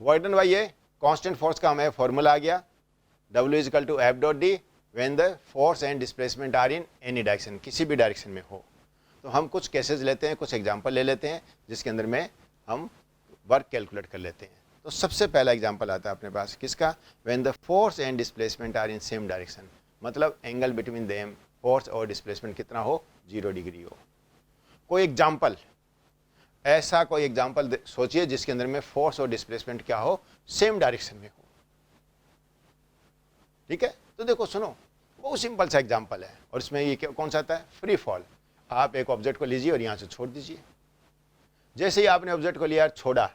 Work done by a constant force का हमें formula आ गया, W is equal to F dot D when the force and displacement are in any direction, किसी भी direction में हो। तो हम कुछ केसेस लेते हैं, कुछ एग्जांपल ले लेते हैं जिसके अंदर में हम वर्क कैलकुलेट कर लेते हैं। तो सबसे पहला एग्जांपल आता है अपने पास किसका, when the force and displacement are in same direction, मतलब एंगल बिटवीन देम, फोर्स और डिस्प्लेसमेंट कितना हो, 0 डिग्री हो। कोई एग्जांपल, ऐसा कोई एग्जांपल सोचिए जिसके अंदर में फोर्स और डिस्प्लेसमेंट क्या हो, सेम डायरेक्शन में हो। ठीक है, तो देखो सुनो, बहुत सिंपल सा एग्जांपल है और इसमें ये कौन सा आता है, फ्री फॉल। आप एक ऑब्जेक्ट को लीजिए और यहाँ से छोड़ दीजिए। जैसे ही आपने ऑब्जेक्ट को लिया, छोड़ा,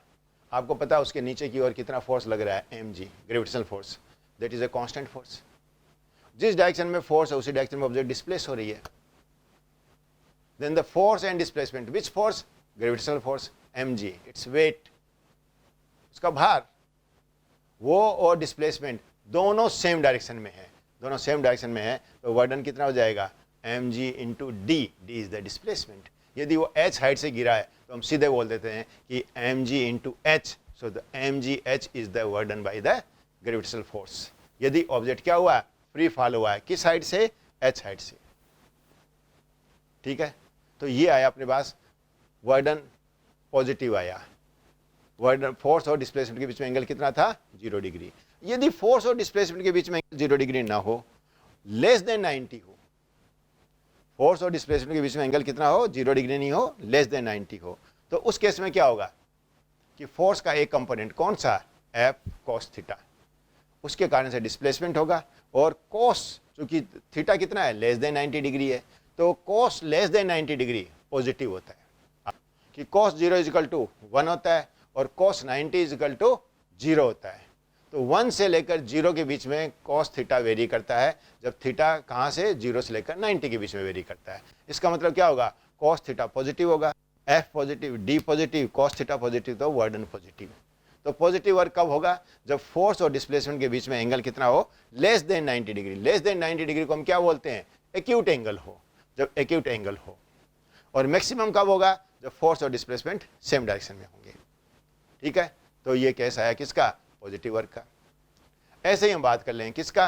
आपको पता है उसके नीचे की ओर कितना फोर्स लग रहा है, mg, gravitational force, that is a constant force. जिस डायरेक्शन में फोर्स है उसी डायरेक्शन में ऑब्जेक्ट डिस्प्लेस हो रही है। Then the force and displacement, which force, gravitational force, mg, it's weight, उसका भार, वो और डिस्प्लेसमेंट दोनों सेम डायरेक्शन में है, दोनों सेम डायरेक्शन में है, तो वर्क डन कितना हो जाएगा, mg into D, D is the displacement. यदि वो h हाइट से गिरा है तो हम सीधे बोल देते हैं कि mg into H, so the mg h is the work done by the gravitational force. यदि ऑब्जेक्ट क्या हुआ है, फ्री फॉल हुआ है, किस हाइट से, h हाइट से। ठीक है, तो ये आया अपने पास वर्क डन पॉजिटिव आया। वर्क डन, फोर्स और डिस्प्लेसमेंट के बीच में एंगल कितना था, 0 डिग्री। यदि फोर्स और डिस्प्लेसमेंट के बीच में 0 डिग्री ना हो, लेस देन 90 हो, फोर्स और डिस्प्लेसमेंट के बीच में एंगल कितना हो, 0 डिग्री नहीं हो, लेस देन 90 हो, तो उस केस में क्या होगा कि फोर्स का एक कंपोनेंट कौन सा, एफ कॉस थीटा, उसके कारण से डिस्प्लेसमेंट होगा। और कॉस, चूंकि थीटा कितना है, लेस देन 90 डिग्री है, तो cos less than 90 degree positive होता है, कि कॉस 0 इज इक्वल टू 1 होता है और कॉस 90 इज इक्वल टू 0 होता है। तो 1 से लेकर 0 के बीच में कॉस थीटा वेरी करता है, जब थीटा कहाँ से, 0 से लेकर 90 के बीच में वेरी करता है। इसका मतलब क्या होगा, कॉस थीटा पॉजिटिव होगा, F positive, D positive, cos theta positive, तो वर्क डन पॉजिटिव। तो पॉजिटिव वर्क कब होगा, जब फोर्स और डिस्प्लेसमेंट के बीच में एंगल कितना हो, less than 90 degree. Less than 90 degree को हम क्या बोलते हैं, एक्यूट एंगल हो, जब एक्यूट एंगल हो। और मैक्सिमम कब होगा, जब फोर्स और डिस्प्लेसमेंट सेम डायरेक्शन में होंगे। ठीक है, तो ये केस आया किसका, पॉजिटिव वर्क का। ऐसे ही हम बात कर लें किसका,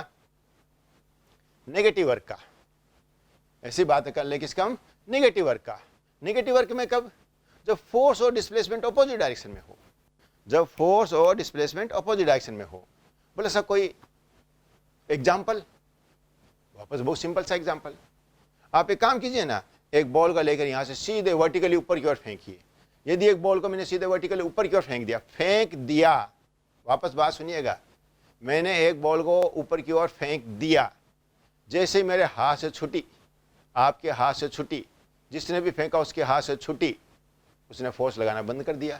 नेगेटिव वर्क का। ऐसी बात कर लें किसका, हम नेगेटिव वर्क का। नेगेटिव वर्क में कब, जब फोर्स और डिस्प्लेसमेंट अपोजिट डायरेक्शन में हो, जब फोर्स और डिस्प्लेसमेंट अपोजिट डायरेक्शन में हो। बोले सर कोई एग्जाम्पल, वापस बहुत सिंपल सा एग्जाम्पल। आप एक काम कीजिए ना, एक बॉल को लेकर यहां से सीधे वर्टिकली ऊपर की ओर फेंकिए। यदि एक बॉल को मैंने सीधे वर्टिकली ऊपर की ओर फेंक दिया, वापस बात सुनिएगा, मैंने एक बॉल को ऊपर की ओर फेंक दिया, जैसे ही मेरे हाथ से छूटी, आपके हाथ से छूटी, जिसने भी फेंका उसके हाथ से छूटी, उसने फोर्स लगाना बंद कर दिया।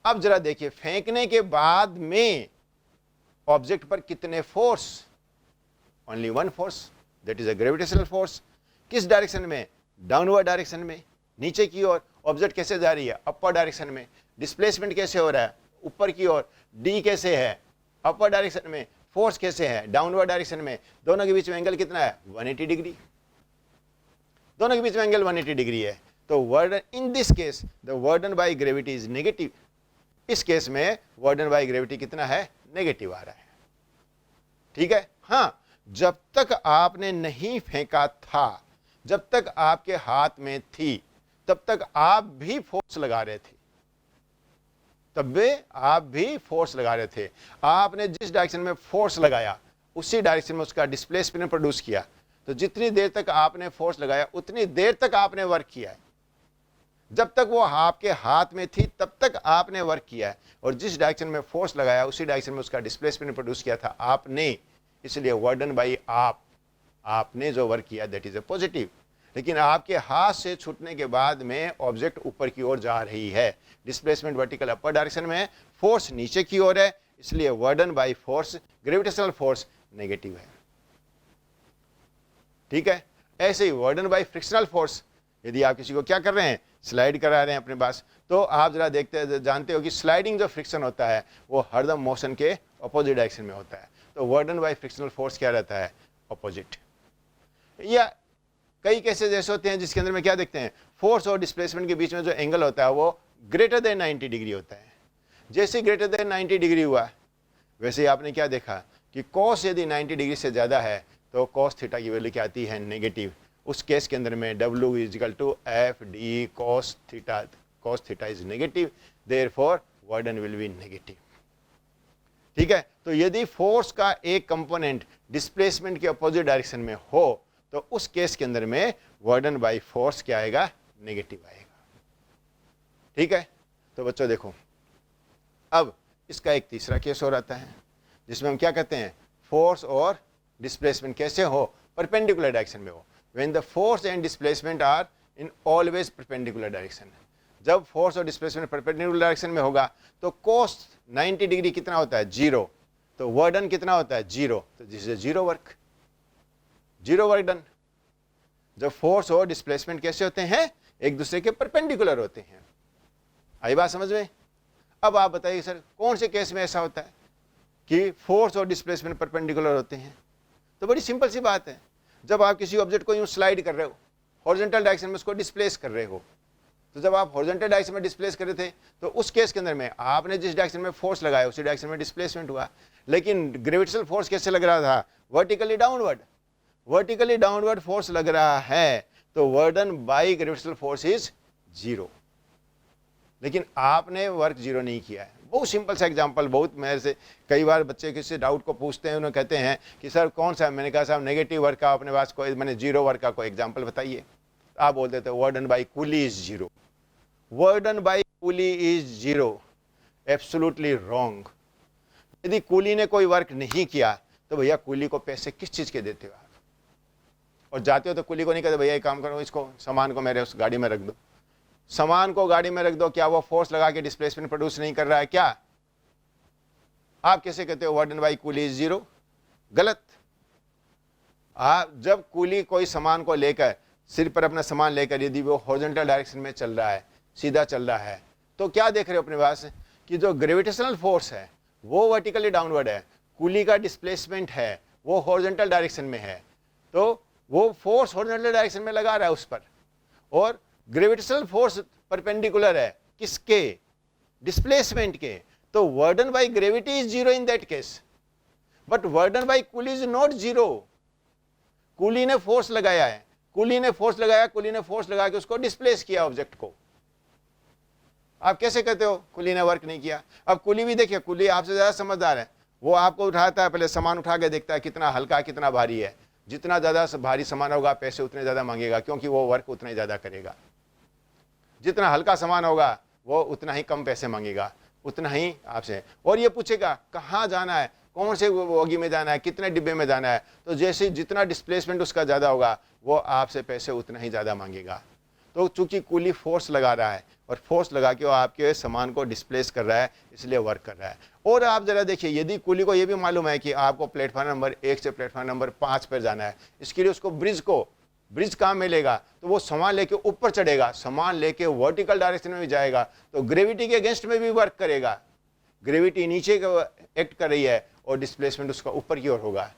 अब जरा देखिए, फेंकने के बाद में ऑब्जेक्ट पर कितने force, only one force, that is a gravitational force. किस डायरेक्शन में, डाउनवर्ड डायरेक्शन में, नीचे की ओर। ऑब्जेक्ट कैसे जा रही है, अपर डायरेक्शन में। डिस्प्लेसमेंट कैसे हो रहा है, ऊपर की ओर। डी कैसे है, अपर डायरेक्शन में। फोर्स कैसे है, डाउनवर्ड डायरेक्शन में। दोनों के बीच में एंगल कितना है, 180 डिग्री। दोनों के बीच में एंगल 180 डिग्री है। तो work in this case the work done bye gravity is negative. इस केस में वर्क डन बाय ग्रेविटी कितना है, नेगेटिव आ रहा है। ठीक है, हाँ, जब तक आपने नहीं फेंका था, जब तक आपके हाथ में थी, तब तक आप भी फोर्स लगा रहे थे, तब आप भी फोर्स लगा रहे थे। आपने जिस डायरेक्शन में फोर्स लगाया उसी डायरेक्शन में उसका डिस्प्लेसमेंट प्रोड्यूस किया। तो जितनी देर तक आपने फोर्स लगाया उतनी देर तक आपने वर्क किया है। जब तक वो आपके हाथ में थी तब तक आपने वर्क किया है, और जिस डायरेक्शन में फोर्स लगाया उसी डायरेक्शन में उसका डिस्प्लेसमेंट प्रोड्यूस किया था आपने। इसलिए वर्क डन बाय आपने जो वर्क किया दैट इज ए पॉजिटिव। लेकिन आपके हाथ से छूटने के बाद में ऑब्जेक्ट ऊपर की ओर जा रही है, डिस्प्लेसमेंट वर्टिकल अपर डायरेक्शन में है, फोर्स नीचे की ओर है, इसलिए work done by force, gravitational force negative है। ठीक है, ऐसे ही work done by frictional force. यदि आप किसी को क्या कर रहे हैं, स्लाइड करा रहे हैं अपने पास, तो आप जरा देखते जानते हो कि स्लाइडिंग जो फ्रिक्शन होता है वो हरदम मोशन के अपोजिट डायरेक्शन में होता है। तो work done by frictional force क्या रहता है, अपोजिट। या कई केसेस ऐसे होते हैं जिसके अंदर में क्या देखते हैं, फोर्स और डिस्प्लेसमेंट के बीच में जो एंगल होता है वो ग्रेटर देन 90 डिग्री होता है। जैसे ग्रेटर देन 90 डिग्री हुआ वैसे ही आपने क्या देखा कि कॉस यदि 90 डिग्री से ज़्यादा है तो कॉस थीटा की वैल्यू क्या आती है, नेगेटिव। उस केस के अंदर में W is equal to F D cos theta is negative, therefore work done will be negative. ठीक है, तो यदि फोर्स का एक कंपोनेंट डिस्प्लेसमेंट के अपोजिट डायरेक्शन में हो तो उस केस के अंदर में वर्डन बाय फोर्स क्या आएगा, नेगेटिव आएगा। ठीक है, तो बच्चों देखो अब इसका एक तीसरा केस और आता है जिसमें हम क्या कहते हैं, फोर्स और डिस्प्लेसमेंट कैसे हो, परपेंडिकुलर डायरेक्शन में हो। When the force and displacement are in always perpendicular direction. जब फोर्स और डिस्प्लेसमेंट परपेंडिकुलर डायरेक्शन में होगा तो कोस 90 डिग्री कितना होता है, 0, तो वर्डन कितना होता है, 0, तो this is 0 work, 0 work done. जब फोर्स और डिस्प्लेसमेंट कैसे होते हैं, एक दूसरे के परपेंडिकुलर होते हैं। आई बात समझ में? अब आप बताइए सर कौन से केस में ऐसा होता है कि फोर्स और डिस्प्लेसमेंट परपेंडिकुलर होते हैं? तो बड़ी सिंपल सी बात है, जब आप किसी ऑब्जेक्ट को यूं स्लाइड कर रहे हो, हॉरिजॉन्टल डायरेक्शन में उसको डिस्प्लेस कर रहे हो, तो जब आप हॉरिजॉन्टल डायरेक्शन में डिस्प्लेस कर रहे थे तो उस केस के अंदर में आपने जिस डायरेक्शन में फोर्स लगाया उसी डायरेक्शन में डिस्प्लेसमेंट हुआ। लेकिन ग्रेविटेशनल फोर्स कैसे लग रहा था, vertically downward, vertically downward force लग रहा है, तो work done by gravitational force is 0। लेकिन आपने वर्क 0 नहीं किया है। बहुत सिंपल सा एग्जांपल, बहुत मेरे से कई बार बच्चे किसी डाउट को पूछते हैं, उन्हें कहते हैं कि सर कौन सा, मैंने कहा साहब नेगेटिव वर्क का अपने पास कोई, मैंने 0 वर्क का कोई एग्जांपल बताइए। आप बोल देते work done by coolie is 0, work done by coolie is 0, absolutely wrong. यदि कूली ने कोई वर्क नहीं किया तो भैया कूली को पैसे किस चीज के देते हो आप, और जाते हो तो कूली को नहीं कहते भैया एक काम करो, इसको सामान को मेरे उस गाड़ी में रख दो, सामान को गाड़ी में रख दो। क्या वो फोर्स लगा के डिस्प्लेसमेंट प्रोड्यूस नहीं कर रहा है क्या? आप कैसे कहते हो वर्डन बाय कूली इज 0? गलत। आप जब कूली कोई सामान को लेकर, सिर पर अपना सामान लेकर यदि वो हॉरिजॉन्टल डायरेक्शन में चल रहा है, सीधा चल रहा है, तो क्या देख रहे हो अपने पास कि जो ग्रेविटेशनल फोर्स है वो वर्टिकली डाउनवर्ड है, कूली का डिस्प्लेसमेंट है वो हॉरिजॉन्टल डायरेक्शन में है, तो वो फोर्स हॉरिजॉन्टल डायरेक्शन में लगा रहा है उस पर, और ग्रेविटेशनल फोर्स परपेंडिकुलर है किसके, डिस्प्लेसमेंट के, तो work done by gravity is 0 in that case, but work done by coolie is not 0। Coolie ने फोर्स लगाया है, कूली ने फोर्स लगाया, कूली ने फोर्स लगा के उसको डिस्प्लेस किया ऑब्जेक्ट को। आप कैसे कहते हो कूली ने वर्क नहीं किया? अब कूली भी देखिए, कूली आपसे ज्यादा समझदार है, वो आपको उठाता है, पहले सामान उठा के देखता है कितना हल्का कितना भारी है, जितना ज्यादा भारी सामान होगा पैसे उतने ज्यादा मांगेगा, क्योंकि वो वर्क उतना ही ज्यादा करेगा। जितना हल्का सामान होगा वो उतना ही कम पैसे मांगेगा, उतना ही आपसे, और ये पूछेगा कहाँ जाना है, कौन से बोगी में जाना है, कितने डिब्बे में जाना है, तो जैसे जितना डिस्प्लेसमेंट उसका ज़्यादा होगा वो आपसे पैसे उतना ही ज़्यादा मांगेगा। तो चूंकि कूली फोर्स लगा रहा है और फोर्स लगा के वो आपके सामान को डिस्प्लेस कर रहा है, इसलिए वर्क कर रहा है। और आप जरा देखिए, यदि कूली को ये भी मालूम है कि आपको प्लेटफॉर्म नंबर 1 से प्लेटफॉर्म नंबर 5 पर जाना है, इसके लिए उसको ब्रिज कहाँ मिलेगा, तो वो सामान लेके ऊपर चढ़ेगा, सामान लेके वर्टिकल डायरेक्शन में भी जाएगा, तो ग्रेविटी के अगेंस्ट में भी वर्क करेगा। ग्रेविटी नीचे एक्ट कर रही है और डिस्प्लेसमेंट उसका ऊपर की ओर होगा।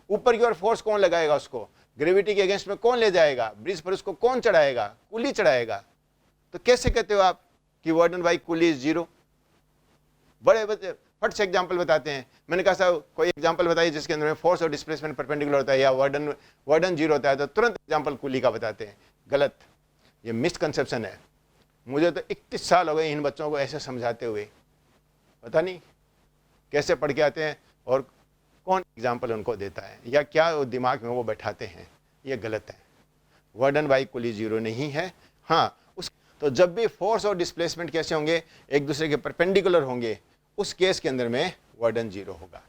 ऊपर की ओर फोर्स कौन लगाएगा उसको, ग्रेविटी के अगेंस्ट में कौन ले जाएगा, ब्रिज पर उसको कौन चढ़ाएगा, कूली चढ़ाएगा। तो कैसे कहते हो आप कि वर्डन बाय कूली इज 0? बड़े बच्चे फट से एग्जांपल बताते हैं। मैंने कहा साहब कोई एग्जांपल बताइए जिसके अंदर में फोर्स और डिस्प्लेसमेंट परपेंडिकुलर होता है या वर्डन 0 होता है, तो तुरंत एग्जांपल कूली का बताते हैं। गलत, ये मिसकंसेप्शन है। मुझे तो 31 साल हो गए इन बच्चों को ऐसे समझाते हुए, पता नहीं कैसे पढ़ के आते हैं और कौन एग्जाम्पल उनको देता है या क्या दिमाग में वो बैठाते हैं। ये गलत है, वर्डन बाय कूली 0 नहीं है। हाँ, तो जब भी फोर्स और डिस्प्लेसमेंट कैसे होंगे, एक दूसरे के परपेंडिकुलर होंगे, उस केस के अंदर में वर्डन 0 होगा।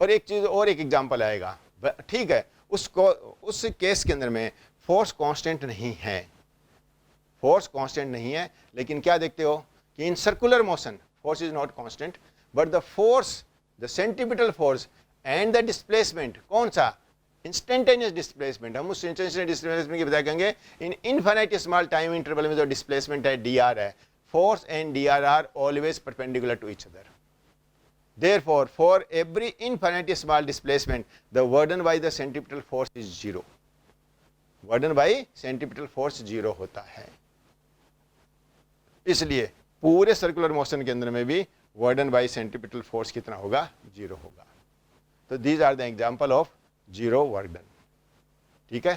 और एक चीज और, एक एग्जांपल आएगा, ठीक है, उस केस के अंदर में फोर्स कांस्टेंट नहीं है, फोर्स कांस्टेंट नहीं है, लेकिन क्या देखते हो कि in circular motion force is not constant, but the force, the centripetal force and the displacement, कौन सा, इंस्टेंटेनियस डिस्प्लेसमेंट। हम उस इंस्टेंटेनियस डिस्प्लेसमेंट की बता कहेंगे इन इनफाइनाइट स्मॉल टाइम इंटरवल में जो डिस्प्लेसमेंट है dr है, force and dr are always perpendicular to each other. Therefore, for every infinitely small displacement, the burden by the centripetal force is 0. burden by centripetal force 0 होता है। इसलिए पूरे circular motion के अंदर में भी work done by centripetal force कितना होगा, 0 होगा। तो these are the example of zero work done. ठीक है।